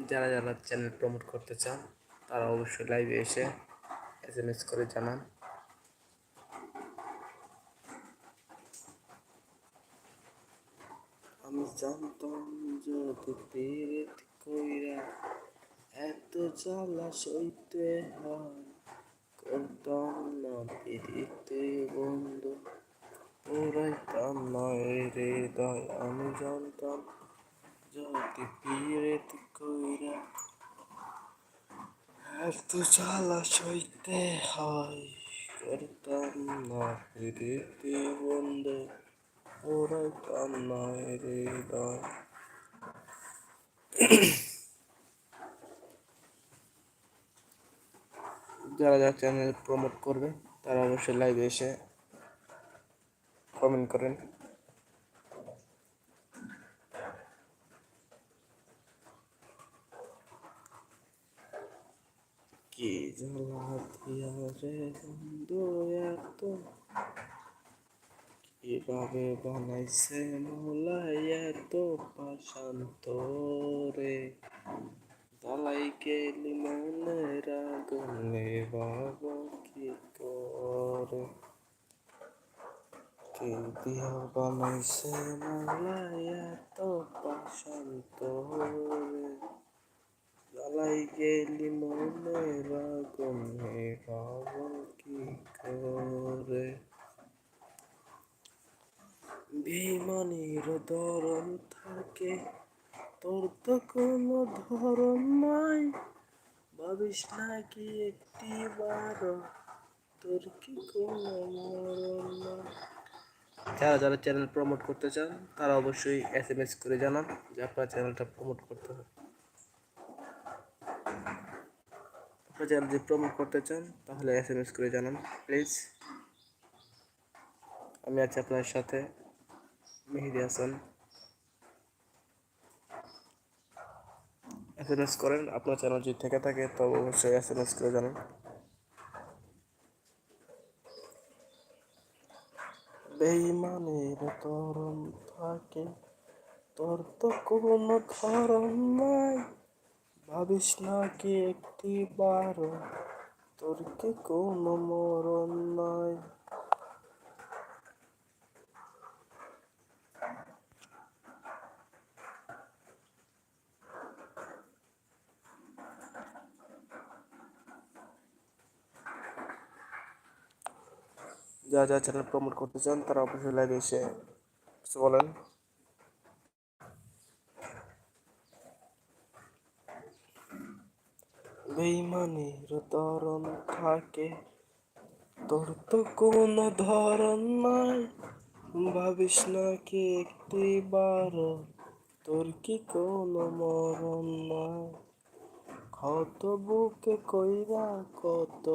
যারা যারা channel promote করতে চান তারা অবশ্যই লাইভে এসে SMS করে জানান। আমি জানতাম যদি পীড়িত কইরা এত জ্বালা সইতে হয়, করতাম না পীড়িতে বন্ধু, পুরাইতাম না হৃদয়। আমি জানতাম যদি পীড়িত কইরা এত জ্বালা সইতে হয়, করতাম না পীড়িতে বন্ধু, পুরাইতাম না হৃদয়। যারা যারা চ্যানেল প্রমোট করবে তারা অবশ্যই লাইভে এসে কমেন্ট করেন। কি জ্বালা দিয়া রে বন্ধু এত, কিভাবে বানাইছে মৌলা এত পাশান্ত রে, জ্বালাই গেলি মনের আগুনে বাবা কি করে, কে দিয়া বানাইছে মৌলা এত পাশান্ত রে, জ্বালাই গেলি মনের আগুনে বাবা কি করে। বেইমানির ধরন থাকে, তোর তো কোনো ধরন নাই, ভাবিস নাকি একটি বার, তোর কি কোনো মরণ নাই। যারা যারা চ্যানেল প্রমোট করতে চান তারা অবশ্যই SMS করে জানান যে আপনার চ্যানেলটা প্রমোট করতে হবে। আপনার চ্যানেল যদি প্রমোট করতে চান তাহলে SMS করে জানান প্লিজ। আমি আছি আপনার সাথে, মেহেদি হাসান। SMS করেন, আপনার চ্যানেল যদি থেকে থাকে তবে অবশ্যই SMS করে জানান। বেইমানের ধরন থাকে, তোর তো কোনো ধরন নাই, ভাবিস নাকি একটি বার, তোর কি কোনো মরণ নাই। যারা যারা চ্যানেল প্রমোট করতে চান তারা অবশ্যই লাইভে এসে কিছু বলেন। বেইমানের ধরন থাকে, তোর তো কোনো ধরন নাই, ভাবিস নাকি একটি বার, তোর কি কোনো মরণ নাই। ক্ষত বুকে কইরা কত,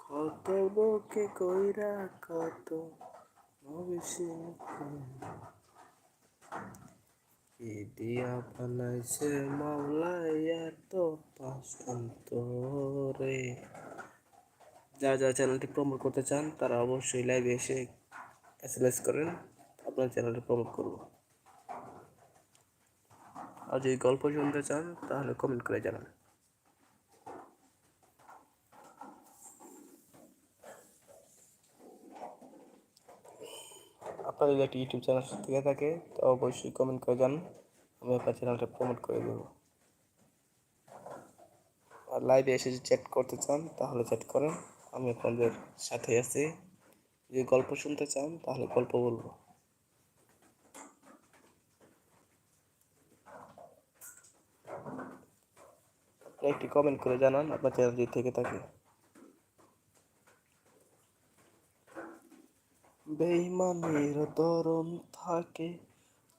ক্ষত বুকে কইরা কত, ভাবিস কি দিয়া বানাইছে মাওলা এত পাশান্ত রে। যারা যারা চ্যানেলটি প্রমোট করতে চান তারা অবশ্যই লাইভে এসে SMS করেন, আপনার চ্যানেলটি প্রমোট করব। আর যদি গল্প শুনতে চান তাহলে কমেন্ট করে জানান। আপনার যদি একটি ইউটিউব চ্যানেল থেকে থাকে তো অবশ্যই কমেন্ট করে জানান, আমি আপনার চ্যানেলটা প্রমোট করে দেবো। আর লাইভে এসে যদি চ্যাট করতে চান তাহলে চ্যাট করেন, আমি আপনাদের সাথে আছি। যদি গল্প শুনতে চান তাহলে গল্প বলবো। আপনি একটি কমেন্ট করে জানান আপনার চ্যানেল যদি থেকে থাকে। বেইমানের ধরন থাকে,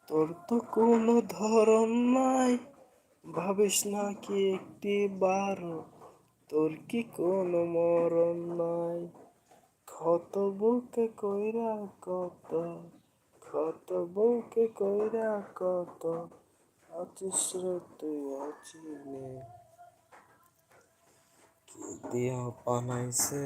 তোর তো কোনো ধরন নাই, ভাবিস নাকি একটি বার, তোর কি কোনো মরণ নাই। ক্ষত বুকে কইরা কত, ক্ষত বুকে কইরা কত, আছিস রে তুই আছিস নে, কি দিয়া বানাইছে